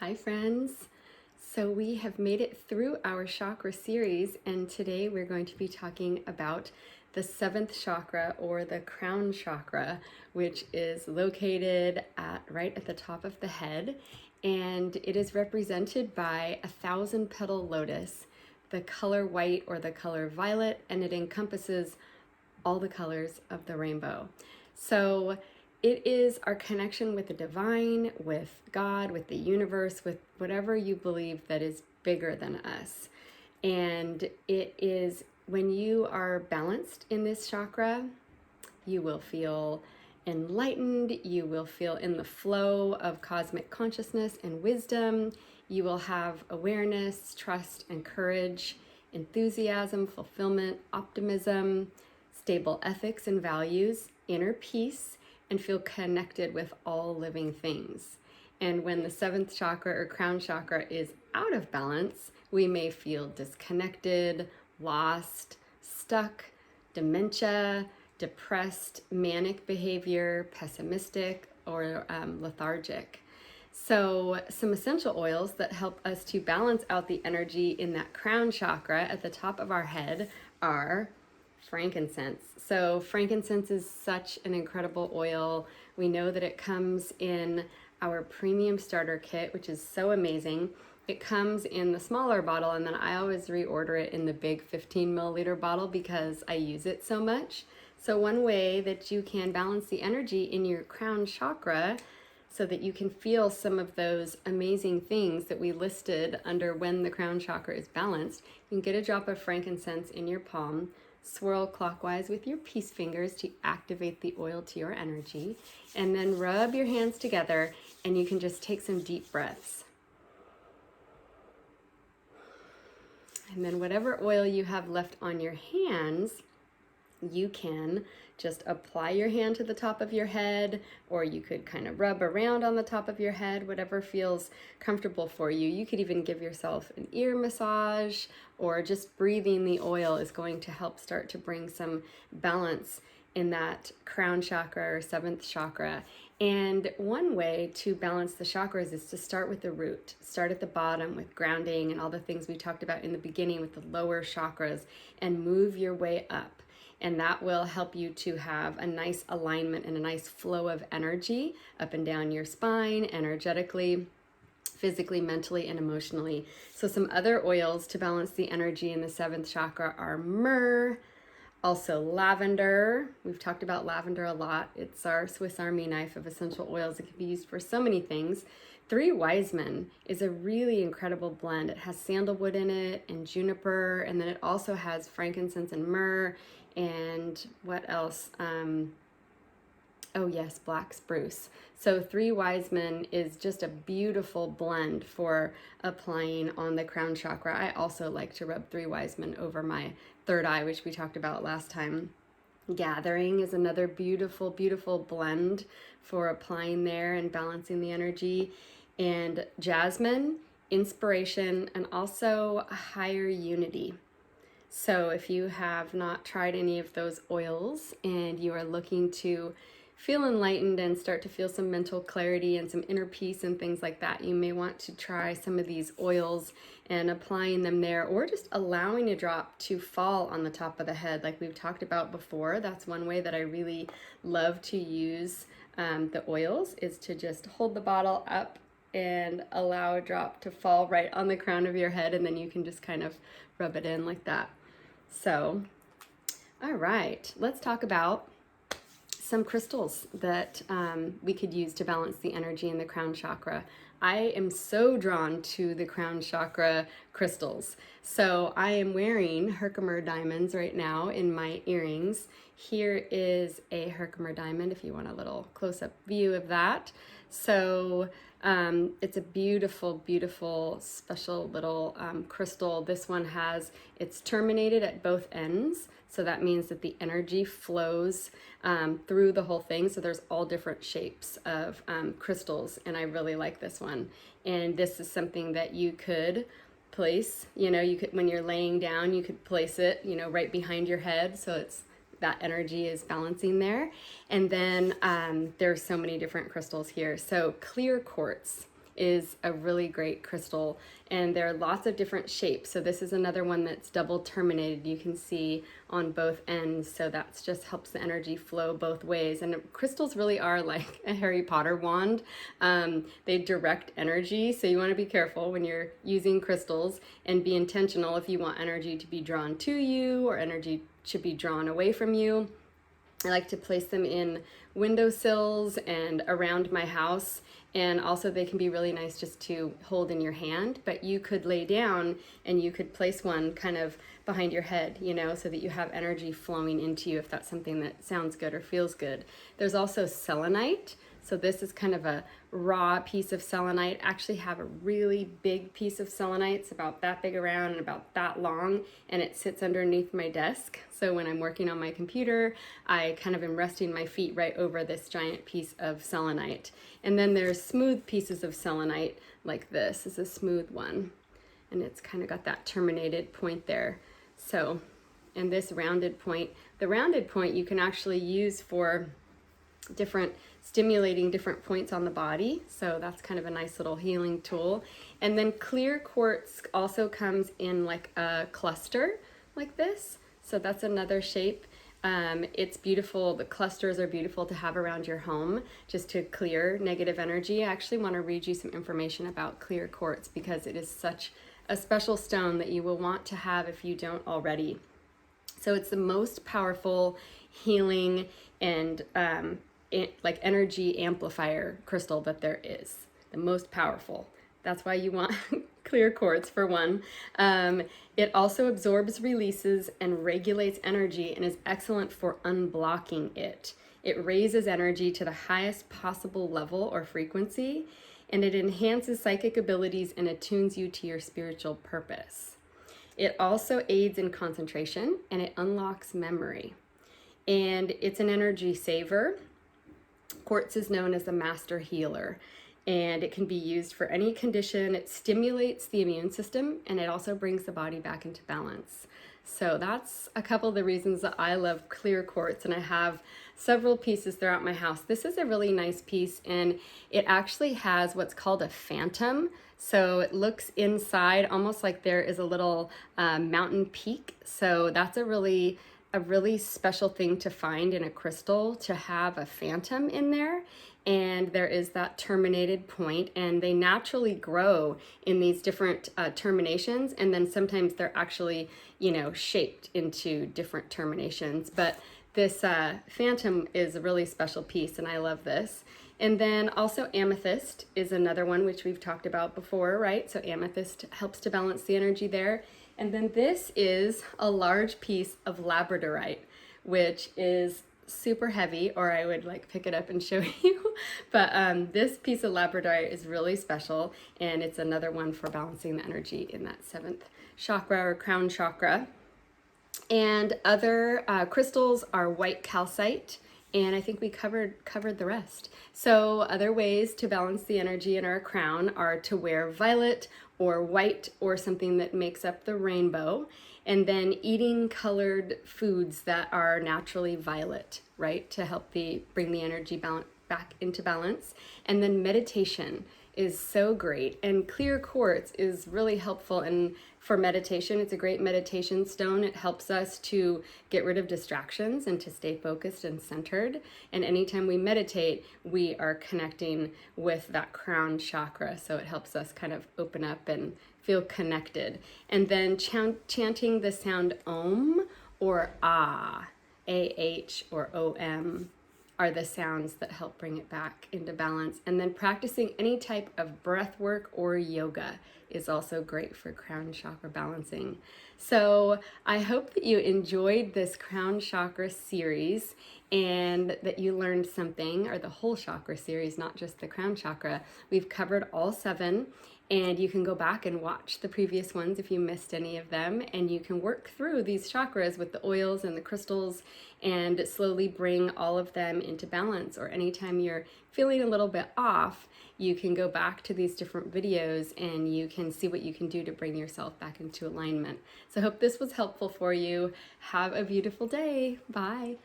Hi friends! So we have made it through our chakra series, and today we're going to be talking about the seventh chakra, or the crown chakra, which is located right at the top of the head, and it is represented by 1,000-petal lotus, the color white or the color violet, and it encompasses all the colors of the rainbow. So it is our connection with the divine, with God, with the universe, with whatever you believe that is bigger than us. And it is when you are balanced in this chakra, you will feel enlightened, you will feel in the flow of cosmic consciousness and wisdom, you will have awareness, trust, and courage, enthusiasm, fulfillment, optimism, stable ethics and values, inner peace, and feel connected with all living things. And when the seventh chakra or crown chakra is out of balance, we may feel disconnected, lost, stuck, dementia, depressed, manic behavior, pessimistic, or lethargic. So some essential oils that help us to balance out the energy in that crown chakra at the top of our head are frankincense. So frankincense is such an incredible oil. We know that it comes in our premium starter kit, which is so amazing. It comes in the smaller bottle, and then I always reorder it in the big 15 milliliter bottle because I use it so much. So one way that you can balance the energy in your crown chakra so that you can feel some of those amazing things that we listed under when the crown chakra is balanced, you can get a drop of frankincense in your palm, swirl clockwise with your peace fingers to activate the oil to your energy, and then rub your hands together, and you can just take some deep breaths. And then whatever oil you have left on your hands, you can just apply your hand to the top of your head, or you could kind of rub around on the top of your head, whatever feels comfortable for you. You could even give yourself an ear massage, or just breathing the oil is going to help start to bring some balance in that crown chakra or seventh chakra. And one way to balance the chakras is to start with the root. Start at the bottom with grounding and all the things we talked about in the beginning with the lower chakras, and move your way up. And that will help you to have a nice alignment and a nice flow of energy up and down your spine, energetically, physically, mentally, and emotionally. So some other oils to balance the energy in the seventh chakra are myrrh, also lavender. We've talked about lavender a lot. It's our Swiss Army knife of essential oils. It can be used for so many things. Three Wise Men is a really incredible blend. It has sandalwood in it and juniper, and then it also has frankincense and myrrh, and what else? Oh yes, black spruce. So Three Wise Men is just a beautiful blend for applying on the crown chakra. I also like to rub Three Wise Men over my third eye, which we talked about last time. Gathering is another beautiful, beautiful blend for applying there and balancing the energy. And jasmine, inspiration, and also higher unity. So if you have not tried any of those oils and you are looking to feel enlightened and start to feel some mental clarity and some inner peace and things like that, you may want to try some of these oils and applying them there, or just allowing a drop to fall on the top of the head like we've talked about before. That's one way that I really love to use the oils, is to just hold the bottle up and allow a drop to fall right on the crown of your head, and then you can just kind of rub it in like that. So, all right, let's talk about some crystals that we could use to balance the energy in the crown chakra. I am so drawn to the crown chakra crystals. So I am wearing Herkimer diamonds right now in my earrings. Here is a Herkimer diamond if you want a little close-up view of that. So it's a beautiful, beautiful, special little crystal. This one it's terminated at both ends. So that means that the energy flows through the whole thing. So there's all different shapes of crystals, and I really like this one. And this is something that you could place, when you're laying down, you could place it, right behind your head. So that energy is balancing there. And then there's so many different crystals here. So clear quartz is a really great crystal, and there are lots of different shapes. So this is another one that's double terminated. You can see on both ends, so that just helps the energy flow both ways. And crystals really are like a Harry Potter wand. They direct energy, so you want to be careful when you're using crystals and be intentional if you want energy to be drawn to you or energy should be drawn away from you. I like to place them in windowsills and around my house, and also they can be really nice just to hold in your hand, but you could lay down and you could place one kind of behind your head, you know, so that you have energy flowing into you if that's something that sounds good or feels good. There's also selenite. So this is kind of a raw piece of selenite. I actually have a really big piece of selenite. It's about that big around and about that long, and it sits underneath my desk. So when I'm working on my computer, I kind of am resting my feet right over this giant piece of selenite. And then there's smooth pieces of selenite like this. This is a smooth one, and it's kind of got that terminated point there. So, and this rounded point, the rounded point you can actually use for stimulating different points on the body. So that's kind of a nice little healing tool. And then clear quartz also comes in like a cluster like this. So that's another shape. It's beautiful. The clusters are beautiful to have around your home just to clear negative energy. I actually want to read you some information about clear quartz because it is such a special stone that you will want to have if you don't already. So it's the most powerful healing and like energy amplifier crystal that there is, the most powerful. That's why you want clear quartz for one. It also absorbs, releases, and regulates energy and is excellent for unblocking it. It raises energy to the highest possible level or frequency, and it enhances psychic abilities and attunes you to your spiritual purpose. It also aids in concentration and it unlocks memory. And it's an energy saver. Quartz is known as the master healer, and it can be used for any condition. It stimulates the immune system, and it also brings the body back into balance. So that's a couple of the reasons that I love clear quartz, and I have several pieces throughout my house. This is a really nice piece, and it actually has what's called a phantom. So it looks inside almost like there is a little mountain peak. So that's a really special thing to find in a crystal, to have a phantom in there. And there is that terminated point, and they naturally grow in these different terminations, and then sometimes they're actually, you know, shaped into different terminations. But this phantom is a really special piece, and I love this. And then also amethyst is another one which we've talked about before, right? So amethyst helps to balance the energy there. And then this is a large piece of labradorite, which is super heavy, or I would like pick it up and show you. But this piece of labradorite is really special, and it's another one for balancing the energy in that 7th chakra or crown chakra. And other crystals are white calcite, and I think we covered the rest. So other ways to balance the energy in our crown are to wear violet or white or something that makes up the rainbow, and then eating colored foods that are naturally violet, right, to help bring the energy back into balance. And then meditation is so great, and clear quartz is really helpful for meditation. It's a great meditation stone. It helps us to get rid of distractions and to stay focused and centered. And anytime we meditate, we are connecting with that crown chakra. So it helps us kind of open up and feel connected. And then chanting the sound Om or Ah, A-H or O-M, are the sounds that help bring it back into balance. And then practicing any type of breath work or yoga is also great for crown chakra balancing. So I hope that you enjoyed this crown chakra series and that you learned something, or the whole chakra series, not just the crown chakra. We've covered all 7, and you can go back and watch the previous ones if you missed any of them, and you can work through these chakras with the oils and the crystals and slowly bring all of them into balance. Or anytime you're feeling a little bit off, you can go back to these different videos and you can see what you can do to bring yourself back into alignment. So I hope this was helpful for you. Have a beautiful day. Bye.